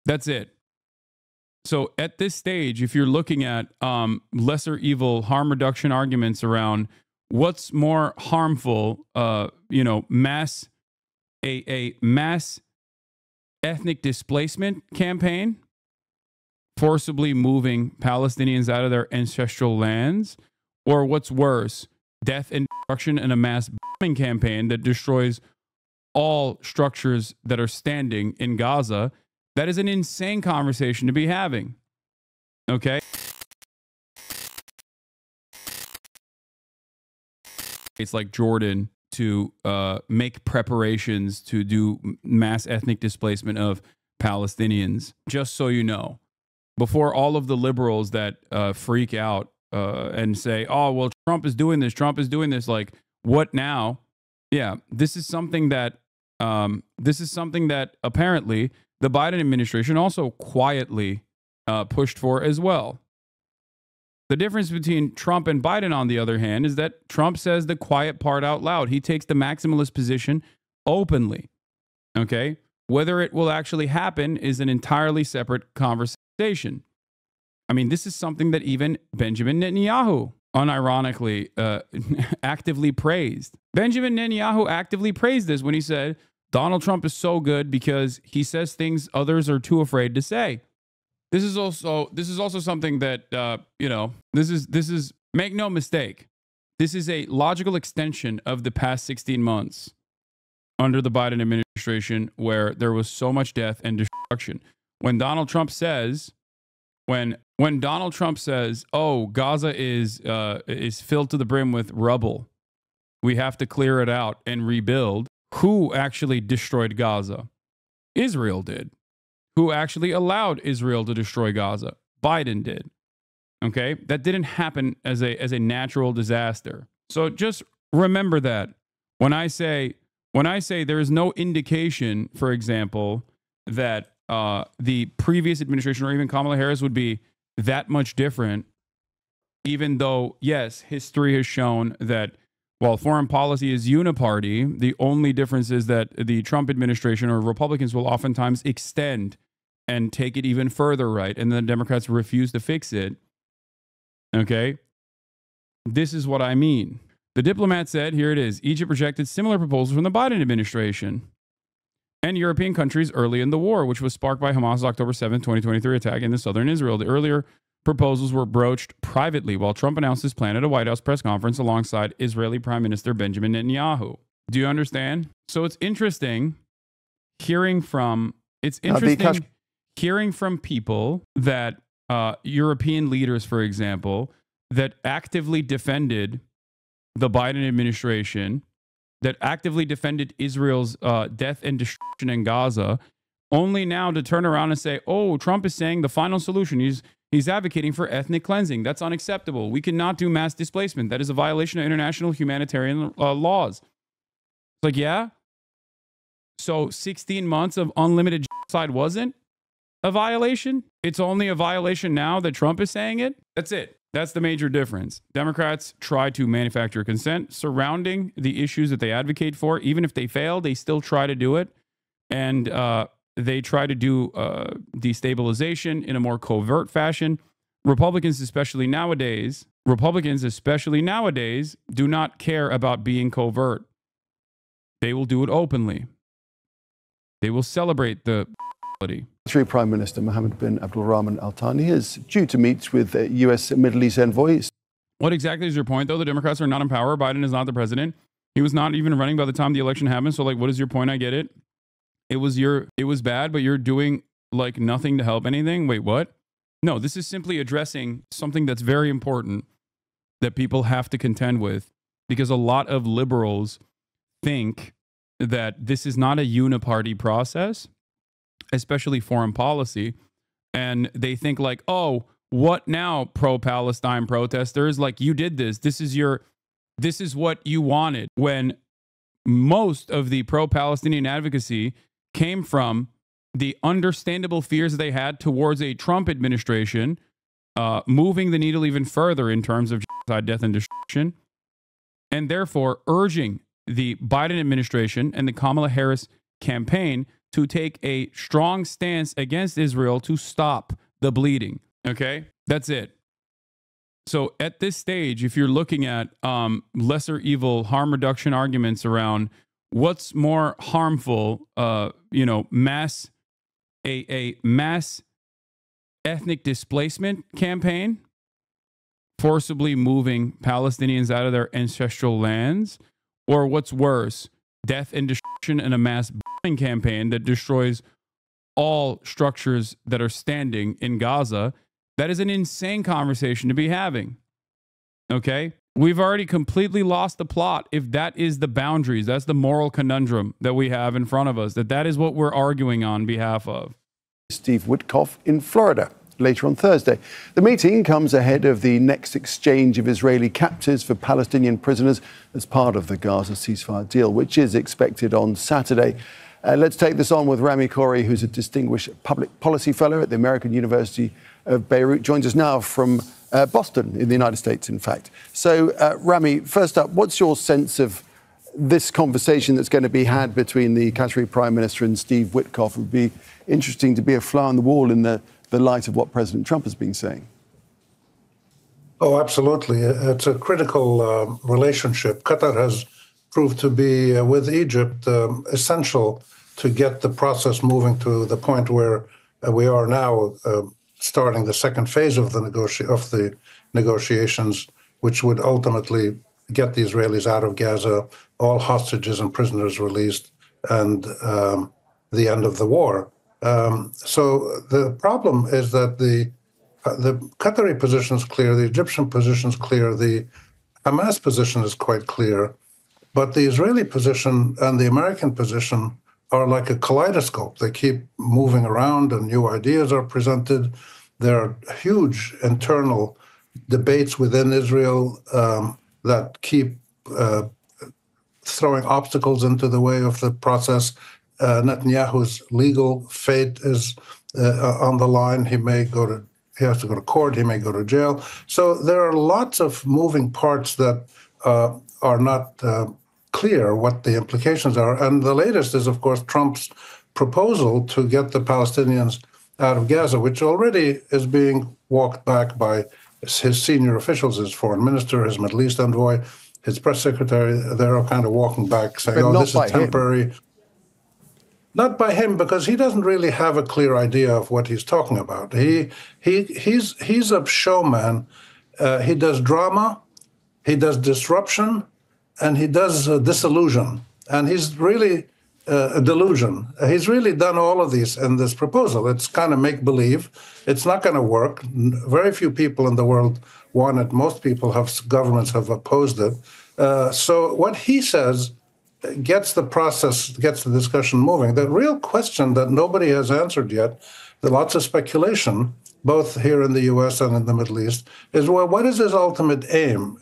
That's it. So at this stage, if you're looking at lesser evil harm reduction arguments around what's more harmful, mass ethnic displacement campaign, forcibly moving Palestinians out of their ancestral lands, or what's worse, death and destruction in a mass bombing campaign that destroys all structures that are standing in Gaza, that is an insane conversation to be having. Okay? It's like Jordan to make preparations to do mass ethnic displacement of Palestinians, just so you know. Before all of the liberals that freak out and say, oh, well, Trump is doing this, like, what now? Yeah, this is something that apparently the Biden administration also quietly pushed for as well. The difference between Trump and Biden, on the other hand, is that Trump says the quiet part out loud. He takes the maximalist position openly. Okay? Whether it will actually happen is an entirely separate conversation. I mean, this is something that even Benjamin Netanyahu, unironically, actively praised. Benjamin Netanyahu actively praised this when he said, Donald Trump is so good because he says things others are too afraid to say. This is also something that, this is, make no mistake, this is a logical extension of the past 16 months under the Biden administration, where there was so much death and destruction. When Donald Trump says, when Donald Trump says, oh, Gaza is filled to the brim with rubble, we have to clear it out and rebuild. Who actually destroyed Gaza? Israel did. Who actually allowed Israel to destroy Gaza? Biden did. Okay? That didn't happen as a natural disaster. So just remember that. When I say there is no indication, for example, that the previous administration or even Kamala Harris would be that much different, even though, yes, history has shown that while foreign policy is uniparty, the only difference is that the Trump administration or Republicans will oftentimes extend and take it even further right, and the Democrats refuse to fix it. Okay? This is what I mean. The diplomat said, here it is, Egypt rejected similar proposals from the Biden administration and European countries early in the war, which was sparked by Hamas's October 7, 2023 attack in the southern Israel. The earlier proposals were broached privately while Trump announced his plan at a White House press conference alongside Israeli Prime Minister Benjamin Netanyahu. Do you understand? So it's interesting hearing from people that European leaders, for example, that actively defended the Biden administration, that actively defended Israel's death and destruction in Gaza, only now to turn around and say, oh, Trump is saying the final solution. He's advocating for ethnic cleansing. That's unacceptable. We cannot do mass displacement. That is a violation of international humanitarian laws. It's like, yeah? So 16 months of unlimited genocide wasn't a violation? It's only a violation now that Trump is saying it? That's it. That's the major difference. Democrats try to manufacture consent surrounding the issues that they advocate for. Even if they fail, they still try to do it. And they try to do destabilization in a more covert fashion. Republicans, especially nowadays, do not care about being covert. They will do it openly. They will celebrate the Prime Minister Mohammed bin Abdulrahman Al Thani is due to meet with U.S. Middle East envoys. What exactly is your point, though? The Democrats are not in power. Biden is not the president. He was not even running by the time the election happened. So, like, what is your point? I get it. It was bad, but you're doing, like, nothing to help anything. Wait, what? No, this is simply addressing something that's very important that people have to contend with, because a lot of liberals think that this is not a uniparty process, especially foreign policy. And they think like, oh, what now, pro-Palestine protesters? Like, you did this. This is what you wanted. When most of the pro-Palestinian advocacy came from the understandable fears they had towards a Trump administration, moving the needle even further in terms of genocide, death, and destruction, and therefore urging the Biden administration and the Kamala Harris campaign to take a strong stance against Israel to stop the bleeding. Okay, that's it. So at this stage, if you're looking at lesser evil harm reduction arguments around what's more harmful, mass ethnic displacement campaign, forcibly moving Palestinians out of their ancestral lands, or what's worse, death and destruction in a mass bombing campaign that destroys all structures that are standing in Gaza, that is an insane conversation to be having. Okay? We've already completely lost the plot. If that is the boundaries, that's the moral conundrum that we have in front of us, that is what we're arguing on behalf of. Steve Witkoff in Florida later on Thursday. The meeting comes ahead of the next exchange of Israeli captives for Palestinian prisoners as part of the Gaza ceasefire deal, which is expected on Saturday. Let's take this on with Rami Khoury, who's a distinguished public policy fellow at the American University of Beirut. Joins us now from Boston in the United States, in fact. So, Rami, first up, what's your sense of this conversation that's going to be had between the Qatari Prime Minister and Steve Witkoff? It would be interesting to be a fly on the wall in the light of what President Trump has been saying. Oh, absolutely. It's a critical relationship. Qatar has proved to be, with Egypt, essential to get the process moving to the point where we are now, starting the second phase of the negotiations, which would ultimately get the Israelis out of Gaza, all hostages and prisoners released, and the end of the war. So the problem is that the Qatari position is clear, the Egyptian position is clear, the Hamas position is quite clear, but the Israeli position and the American position are like a kaleidoscope. They keep moving around and new ideas are presented. There are huge internal debates within Israel that keep throwing obstacles into the way of the process. Netanyahu's legal fate is on the line. He has to go to court. He may go to jail. So there are lots of moving parts that are not clear what the implications are. And the latest is, of course, Trump's proposal to get the Palestinians out of Gaza, which already is being walked back by his senior officials, his foreign minister, his Middle East envoy, his press secretary. They're all kind of walking back, saying, "Oh, this is temporary." Not by him, because he doesn't really have a clear idea of what he's talking about. He's a showman. He does drama, he does disruption, and he does disillusion. And he's really a delusion. He's really done all of these in this proposal. It's kind of make-believe. It's not going to work. Very few people in the world want it. Most governments have opposed it. So what he says gets the discussion moving. The real question that nobody has answered yet, there's lots of speculation, both here in the U.S. and in the Middle East, is, well, what is his ultimate aim?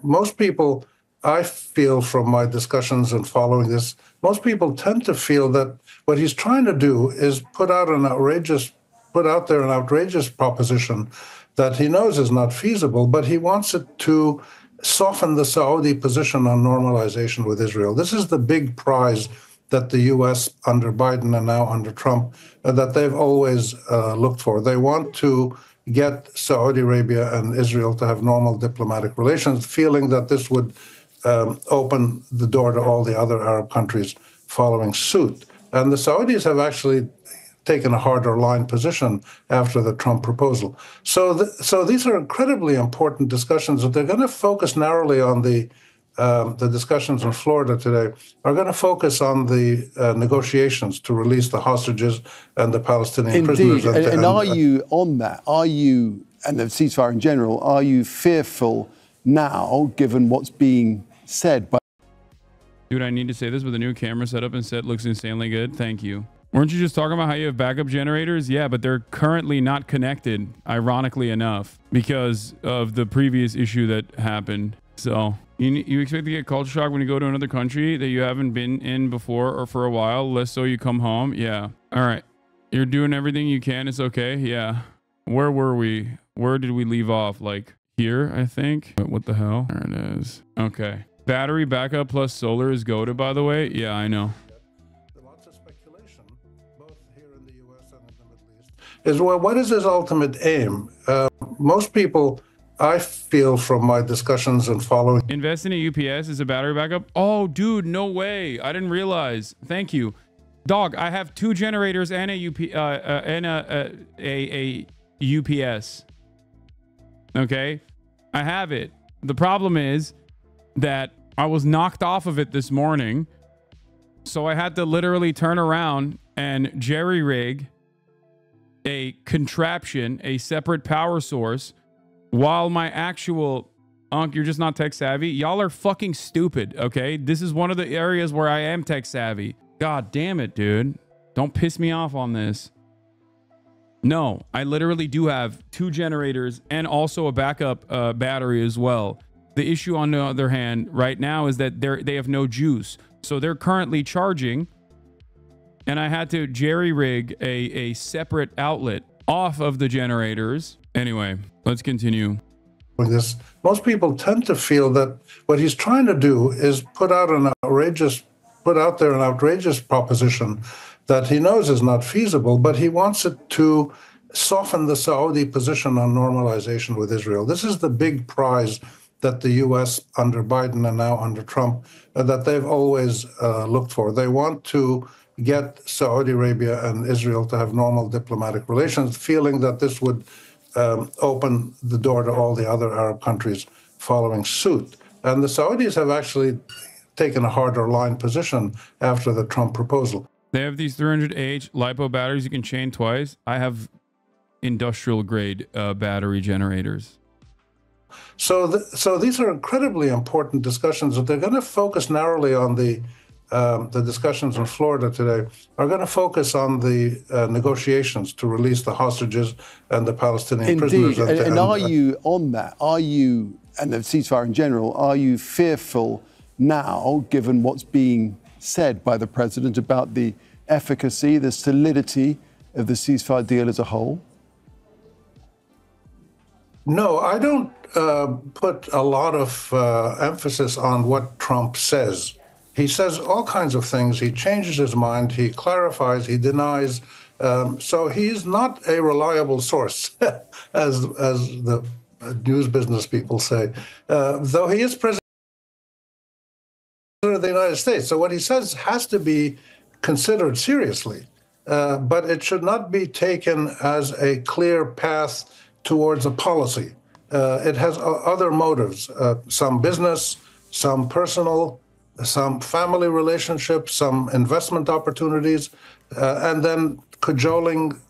Most people, I feel from my discussions and following this, most people tend to feel that what he's trying to do is put out there an outrageous proposition that he knows is not feasible, but he wants it to soften the Saudi position on normalization with Israel. This is the big prize that the U.S. under Biden and now under Trump, that they've always looked for. They want to get Saudi Arabia and Israel to have normal diplomatic relations, feeling that this would open the door to all the other Arab countries following suit. And the Saudis have actually taken a harder line position after the Trump proposal. So these are incredibly important discussions. They're going to focus narrowly on the discussions in Florida today, are going to focus on the negotiations to release the hostages and the Palestinian prisoners. And are you on that? Are you, and the ceasefire in general, are you fearful now, given what's being said by... Dude, I need to say this with a new camera setup and set looks insanely good. Thank you. Weren't you just talking about how you have backup generators? Yeah, but they're currently not connected, ironically enough, because of the previous issue that happened. So you expect to get culture shock when you go to another country that you haven't been in before or for a while, less so you come home? Yeah. All right. You're doing everything you can. It's okay. Yeah. Where were we? Where did we leave off? Like here, I think. What the hell? There it is. Okay. Battery backup plus solar is goated, by the way. Yeah, I know. Lots of speculation is, well, what is his ultimate aim? Most people, I feel from my discussions and following. Invest in a UPS as a battery backup? Oh, dude, no way. I didn't realize. Thank you. Dog, I have 2 generators and a UPS. Okay? I have it. The problem is that I was knocked off of it this morning, so I had to literally turn around and jerry-rig a contraption, a separate power source, while my actual... Unc, you're just not tech savvy. Y'all are fucking stupid, okay? This is one of the areas where I am tech savvy. God damn it, dude. Don't piss me off on this. No, I literally do have 2 generators and also a backup battery as well. The issue, on the other hand, right now is that they have no juice. So they're currently charging, and I had to jerry-rig a separate outlet off of the generators. Anyway, let's continue. This, most people tend to feel that what he's trying to do is put out there an outrageous proposition that he knows is not feasible, but he wants it to soften the Saudi position on normalization with Israel. This is the big prize that the U.S. under Biden and now under Trump, that they've always looked for. They want to get Saudi Arabia and Israel to have normal diplomatic relations, feeling that this would open the door to all the other Arab countries following suit. And the Saudis have actually taken a harder line position after the Trump proposal. They have these 300H LiPo batteries you can chain twice. I have industrial grade battery generators. So these are incredibly important discussions. They're going to focus narrowly on the discussions in Florida today are going to focus on the negotiations to release the hostages and the Palestinian prisoners. And are you on that? Are you, and the ceasefire in general, are you fearful now, given what's being said by the president about the efficacy, the solidity of the ceasefire deal as a whole? No, I don't put a lot of emphasis on what Trump says. He says all kinds of things. He changes his mind. He clarifies. He denies. So he's not a reliable source, as the news business people say, though he is president of the United States. So what he says has to be considered seriously, but it should not be taken as a clear path towards a policy. It has other motives, some business, some personal, some family relationships, some investment opportunities, and then cajoling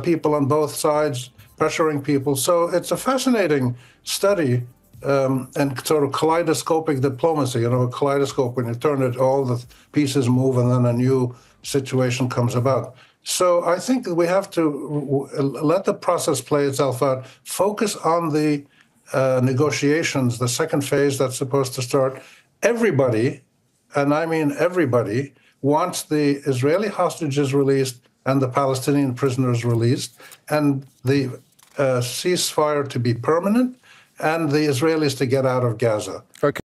people on both sides, pressuring people. So it's a fascinating study and sort of kaleidoscopic diplomacy. You know, a kaleidoscope, when you turn it, all the pieces move and then a new situation comes about. So I think that we have to let the process play itself out, focus on the negotiations, the second phase that's supposed to start. Everybody, and I mean everybody, wants the Israeli hostages released and the Palestinian prisoners released, and the ceasefire to be permanent, and the Israelis to get out of Gaza. Okay,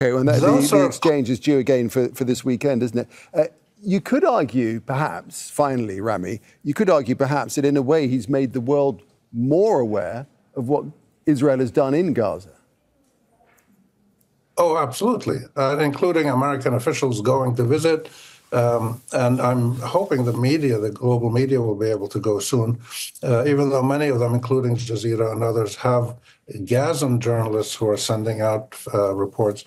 well, the exchange is due again for this weekend, isn't it? You could argue, perhaps, finally, Rami, you could argue perhaps that in a way he's made the world more aware of what Israel has done in Gaza. Oh, absolutely, including American officials going to visit. And I'm hoping the media, the global media, will be able to go soon, even though many of them, including Jazeera and others, have Gazan journalists who are sending out reports.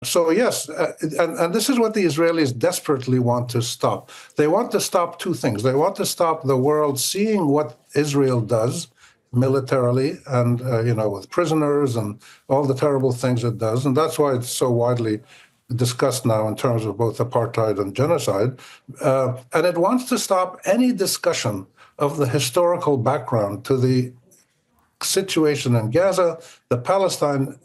So yes, and this is what the Israelis desperately want to stop. They want to stop two things. They want to stop the world seeing what Israel does militarily and, with prisoners and all the terrible things it does. And that's why it's so widely discussed now in terms of both apartheid and genocide. And it wants to stop any discussion of the historical background to the situation in Gaza, the Palestine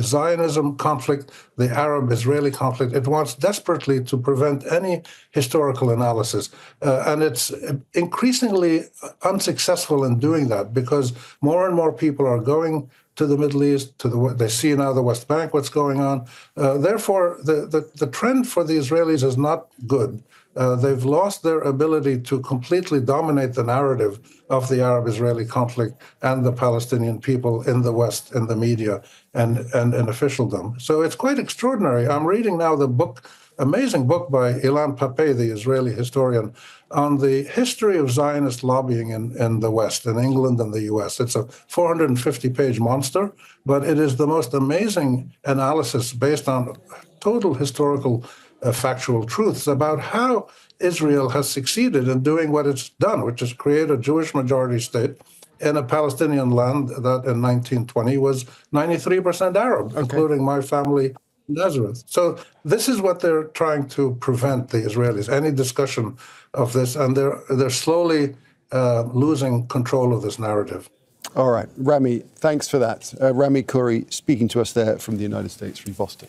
Zionism conflict, the Arab-Israeli conflict. It wants desperately to prevent any historical analysis. And it's increasingly unsuccessful in doing that because more and more people are going to the Middle East, they see now the West Bank, what's going on. Therefore, the trend for the Israelis is not good. They've lost their ability to completely dominate the narrative of the Arab-Israeli conflict and the Palestinian people in the West, in the media, and in officialdom. So it's quite extraordinary. I'm reading now the book, amazing book by Ilan Pappé, the Israeli historian, on the history of Zionist lobbying in the West, in England and the US. It's a 450-page monster, but it is the most amazing analysis based on total historical factual truths about how Israel has succeeded in doing what it's done, which is create a Jewish majority state in a Palestinian land that in 1920 was 93% Arab, including my family, Nazareth. So this is what they're trying to prevent, the Israelis, any discussion of this, and they're slowly losing control of this narrative. All right, Rami, thanks for that. Rami Khouri speaking to us there from the United States, from Boston.